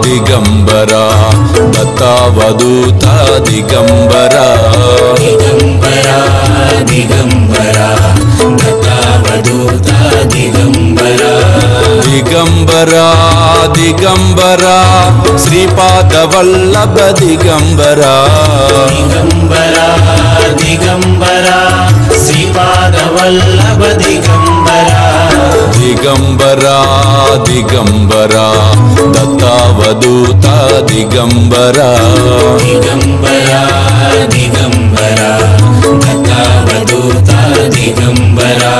दिगंबरा दत्तावधूता दिगंबरा दिगंबरा दिगंबरा दत्तावधूता दिगंबरा दिगंबरा दिगंबरा श्रीपादवल्लभ दिगंबरा दिगंबरा दिगंबरा श्रीपादवल्लभ दिगंबरा दिगंबरा दिगंबरा दत्तावधूता दिगंबरा दिगंबरा दिगंबरा दत्तावधूता दिगंबरा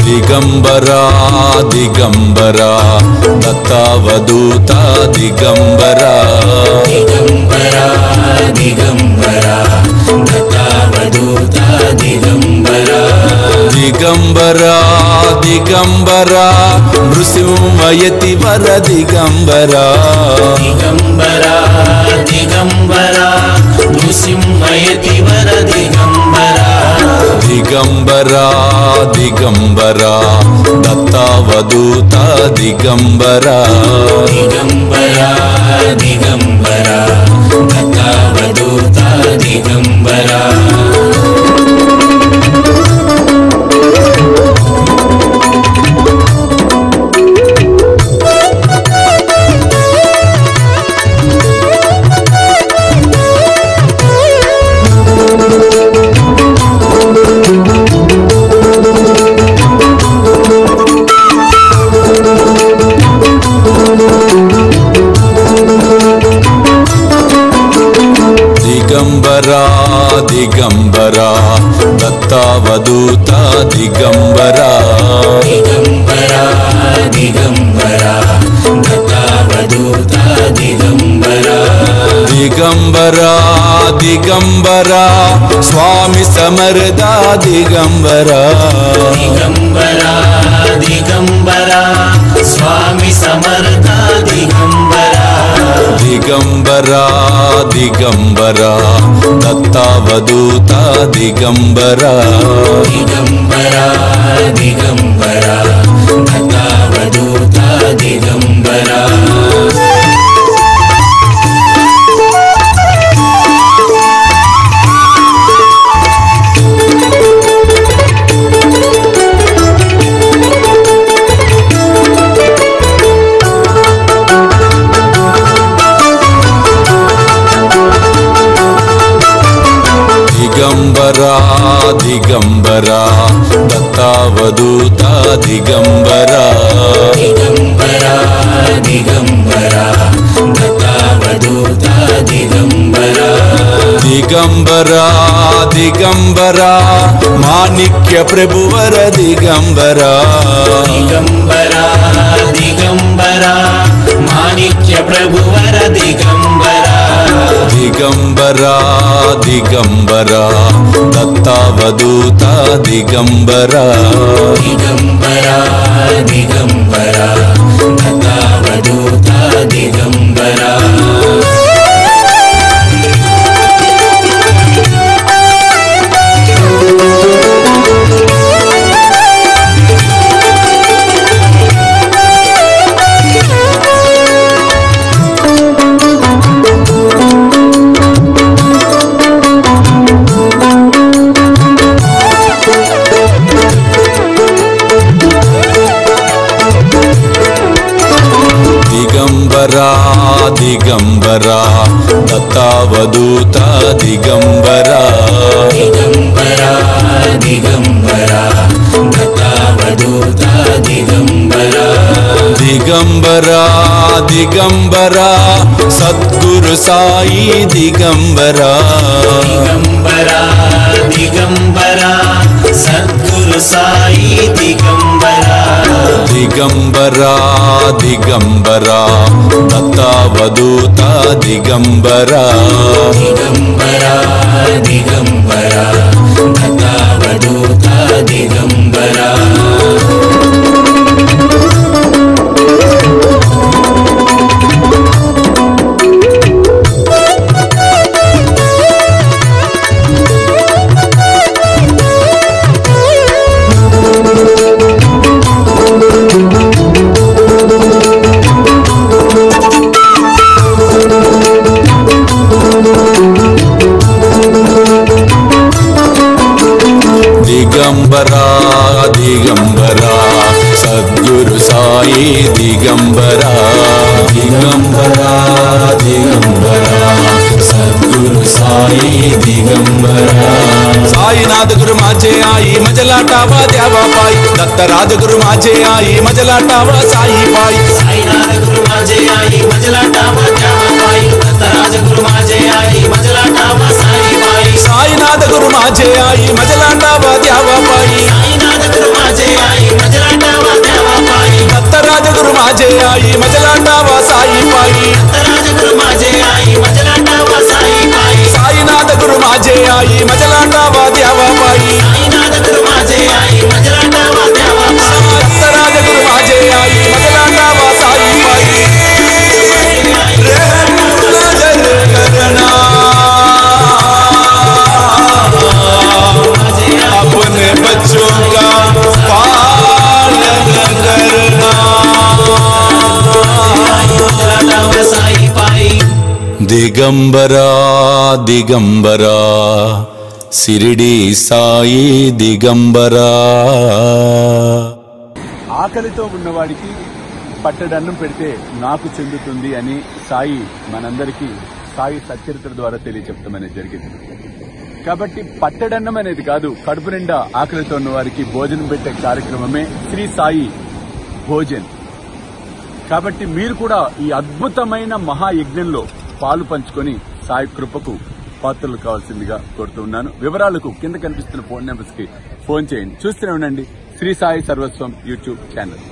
दिगंबरा दिगंबरा दत्तावधूता दिगंबरा दिगंबरा दिगंबरा दत्तावधूता दिगंबरा दिगंबरा दिगंबरा नृसिंहयतिवर दिगंबरा दिगंबरा दिगंबरा नृसिंहयतिवर दिगंबरा दिगंबरा दिगंबरा दत्तावधूता दिगंबरा दिगंबरा दिगंबरा दत्तावधूता दिगंबरा दिगंबरा दिगंबरा दत्तावधूता दिगंबरा दिगंबरा दिगंबरा दत्तावधूता दिगंबरा दिगंबरा दिगंबरा स्वामी समर्था दिगंबरा दिगंबरा दिगंबरा स्वामी समर्था दिगंबरा दिगंबरा दिगंबरा दत्तावधूता दिगंबरा दिगंबरा दिगंबरा दत्तावधूता दिगंबरा दिगंबरा दिगंबरा दत्तावधूता दिगंबरा दिगंबरा दिगंबरा दत्तावधूता दिगंबरा दिगंबरा दिगंबरा माणिक्य प्रभुवर दिगंबरा दिगंबरा दिगंबरा माणिक्य प्रभुवर दिगंबरा दिगंबरा दिगंबरा दत्तावधूता दिगंबरा दिगंबरा दिगंबरा दत्तावधूता दिगंबरा दिगंबरा దిగంబరా దత్తావధూత దిగంబరా దిగంబరా దిగంబరా దత్తావధూత దిగంబరా దిగంబరా దిగంబరా సద్గురు సాయి దిగంబరా దిగంబరా దిగంబరా సద్గురు సాయి దిగంబరా దిగంబరా దిగంబరా దత్తావధూత దిగంబరా దిగంబరా దిగంబరా దత్తావధూత దిగంబరా దిగంబరా దిగంబరా సద్గురు సాయి దిగంబరా దిగంబరా దిగంబరా సద్గురు సాయి దిగంబరా साईनाथ गुरु माझे आई मजलाटावा द्यावा पाई दत्त राजगुरु माझे आई मजलाटावा साई पाई साईनाथ गुरु माझे आई मजलाटावा द्यावा पाई दत्त राजगुरु माझे आई मजलाटावा साई पाई साईनाथ गुरु माझे आई मजलाटावा द्यावा पाई साईनाथ गुरु माझे आई मजलाटावा द्यावा पाई दत्त राजगुरु माझे आई मजलाटावा साई पाई दत्त राजगुरु माझे आई मजलाटावा साई पाई साईनाथ गुरु माझे आई मजलाटावा द्यावा पाई साईनाथ गुरु माझे आई मजलाटावा द्यावा पाई दत्त राजगुरु माझे आई मजलाटावा साई पाई अपने बच्चों का पालन करना साई पाई दिगंबरा दिगंबरा शिरडी साई दिगंबरा ఆకలితో ఉన్నవాడికి పట్టడన్నం పెడితే నాకు చెందుతుంది అని సాయి మనందరికీ సాయి సచ్చరిత్ర ద్వారా తెలియచెప్తామనేది జరిగింది. కాబట్టి పట్టడన్నం అనేది కాదు, కడుపు నిండా ఆకలితో ఉన్న వారికి భోజనం పెట్టే కార్యక్రమమే శ్రీ సాయి భోజన్. కాబట్టి మీరు కూడా ఈ అద్భుతమైన మహాయజ్ఞంలో పాలు పంచుకొని సాయి కృపకు పాత్రలు కావాల్సిందిగా కోరుతున్నాను. వివరాలకు కింద కనిపిస్తున్న ఫోన్ నెంబర్స్ కి ఫోన్ చేయండి. చూస్తూనే ఉండండి శ్రీ సాయి సర్వస్వం యూట్యూబ్ ఛానల్.